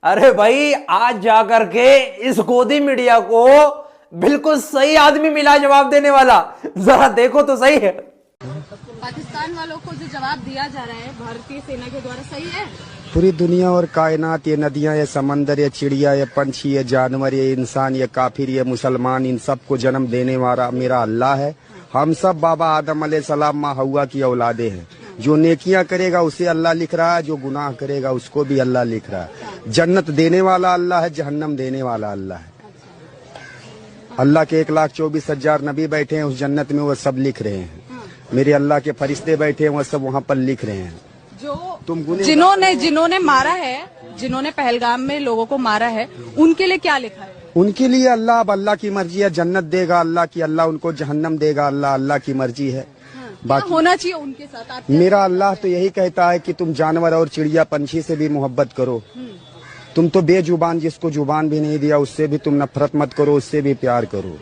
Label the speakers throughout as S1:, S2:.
S1: अरे भाई आज जा करके इस गोदी मीडिया को बिल्कुल सही आदमी मिला जवाब देने वाला। जरा देखो तो सही है।
S2: पाकिस्तान वालों को जो जवाब दिया जा रहा है भारतीय सेना के द्वारा सही है?
S3: पूरी दुनिया और कायनात, ये नदियां, ये समंदर, ये चिड़िया, ये पंछी, ये जानवर, ये इंसान, ये काफिर, ये मुसलमान, इन सबको जन्म देने वाला मेरा अल्लाह है। हम सब बाबा आदम अलैहिस्सलाम माँ हव्वा की औलादे हैं। जो नेकियां करेगा उसे अल्लाह लिख रहा है, जो गुनाह करेगा उसको भी अल्लाह लिख रहा है। जन्नत देने वाला अल्लाह है, जहन्नम देने वाला अल्लाह है। अल्लाह के 1,24,000 नबी बैठे हैं उस जन्नत में, वो सब लिख रहे हैं। मेरे अल्लाह के फरिश्ते बैठे हैं, वो सब वहाँ पर लिख रहे हैं।
S2: जो जिन्होंने मारा है, जिन्होंने पहलगाम में लोगों को मारा है, उनके लिए क्या लिखा है?
S3: उनके लिए अल्लाह, अब अल्लाह की मर्जी है। जन्नत देगा अल्लाह की, अल्लाह उनको जहन्नम देगा, अल्लाह की मर्जी है।
S2: बाकी होना चाहिए उनके साथ आप
S3: मेरा अल्लाह तो यही कहता है कि तुम जानवर और चिड़िया पंछी से भी मोहब्बत करो। तुम तो बेजुबान, जिसको जुबान भी नहीं दिया उससे भी तुम नफरत मत करो, उससे भी प्यार करो।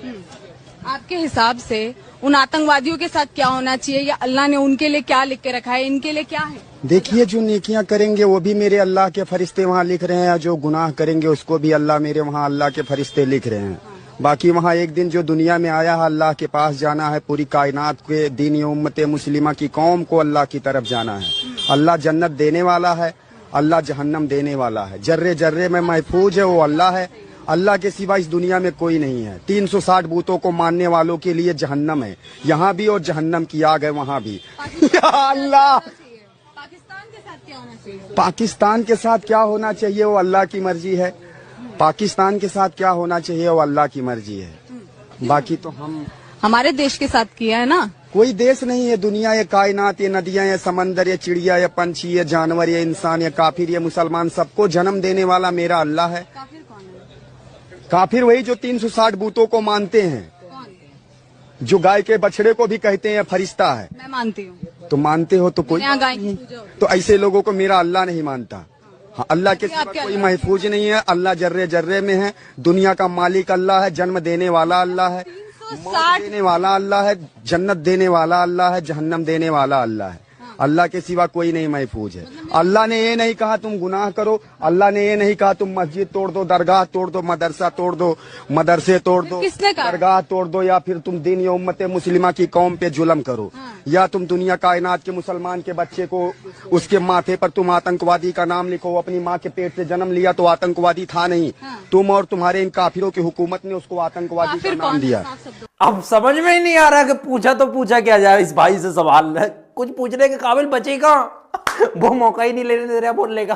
S2: आपके हिसाब से उन आतंकवादियों के साथ क्या होना चाहिए, या अल्लाह ने उनके लिए क्या लिख के रखा है, इनके लिए क्या है?
S3: देखिए, जो नेकियां करेंगे वो भी मेरे अल्लाह के फरिश्ते वहाँ लिख रहे हैं, जो गुनाह करेंगे उसको भी अल्लाह मेरे वहाँ अल्लाह के फरिश्ते लिख रहे हैं। बाकी वहाँ एक दिन जो दुनिया में आया है अल्लाह के पास जाना है। पूरी कायनात के दीनी उम्मत मुस्लिमा की कौम को अल्लाह की तरफ जाना है। अल्लाह जन्नत देने वाला है, अल्लाह जहन्नम देने वाला है। जर्रे जर्रे में महफूज है वो अल्लाह है। अल्लाह के सिवा इस दुनिया में कोई नहीं है। 360 बूतों को मानने वालों के लिए जहन्नम है, यहाँ भी और जहन्नम की आग है वहाँ भी। अल्लाह,
S2: पाकिस्तान के साथ क्या होना चाहिए?
S3: पाकिस्तान के साथ क्या होना चाहिए वो अल्लाह की मर्जी है। पाकिस्तान के साथ क्या होना चाहिए वो अल्लाह की मर्जी है। बाकी तो हम
S2: हमारे देश के साथ किया है ना।
S3: कोई देश नहीं है, दुनिया, ये कायनात, ये नदियां, ये समंदर, ये चिड़िया, ये पंछी, ये जानवर, ये इंसान, ये काफिर, ये मुसलमान, सबको जन्म देने वाला मेरा अल्लाह है।
S2: काफिर कौन है?
S3: काफिर वही जो 360 बूतों को मानते हैं, जो गाय के बछड़े को भी कहते हैं फरिश्ता है।
S2: मैं मानती हूँ।
S3: तो मानते हो तो कोई
S2: यहाँ गाय की पूजा होती
S3: तो ऐसे लोगों को मेरा अल्लाह नहीं मानता। हाँ, अल्लाह के सिवा कोई महफूज नहीं है। अल्लाह जर्रे जर्रे में है। दुनिया का मालिक अल्लाह है, जन्म देने वाला अल्लाह है, मौत देने वाला अल्लाह है, जन्नत देने वाला अल्लाह है, जहन्नम देने वाला अल्लाह है। अल्लाह के सिवा कोई नहीं महफूज है। अल्लाह ने ये नहीं कहा तुम गुनाह करो, अल्लाह ने ये नहीं कहा तुम मस्जिद तोड़ दो, दरगाह तोड़ दो, मदरसा तोड़ दो, मदरसे तोड़ दो,
S2: किसने कहा?
S3: दरगाह तोड़ दो, या फिर तुम दीन या उम्मत मुस्लिमा की कौम पे जुल्म करो, या तुम दुनिया कायनात के मुसलमान के बच्चे को उसके माथे पर तुम आतंकवादी का नाम लिखो। अपनी माँ के पेट से जन्म लिया तो आतंकवादी था नहीं, तुम और तुम्हारे इन काफिरों की हुकूमत ने उसको आतंकवादी का नाम दिया।
S1: अब समझ में ही नहीं आ रहा कि पूछा तो पूछा क्या जाए। इस भाई से सवाल कुछ पूछने के काबिल बचेगा, वो मौका ही नहीं लेने दे रहा बोलने का।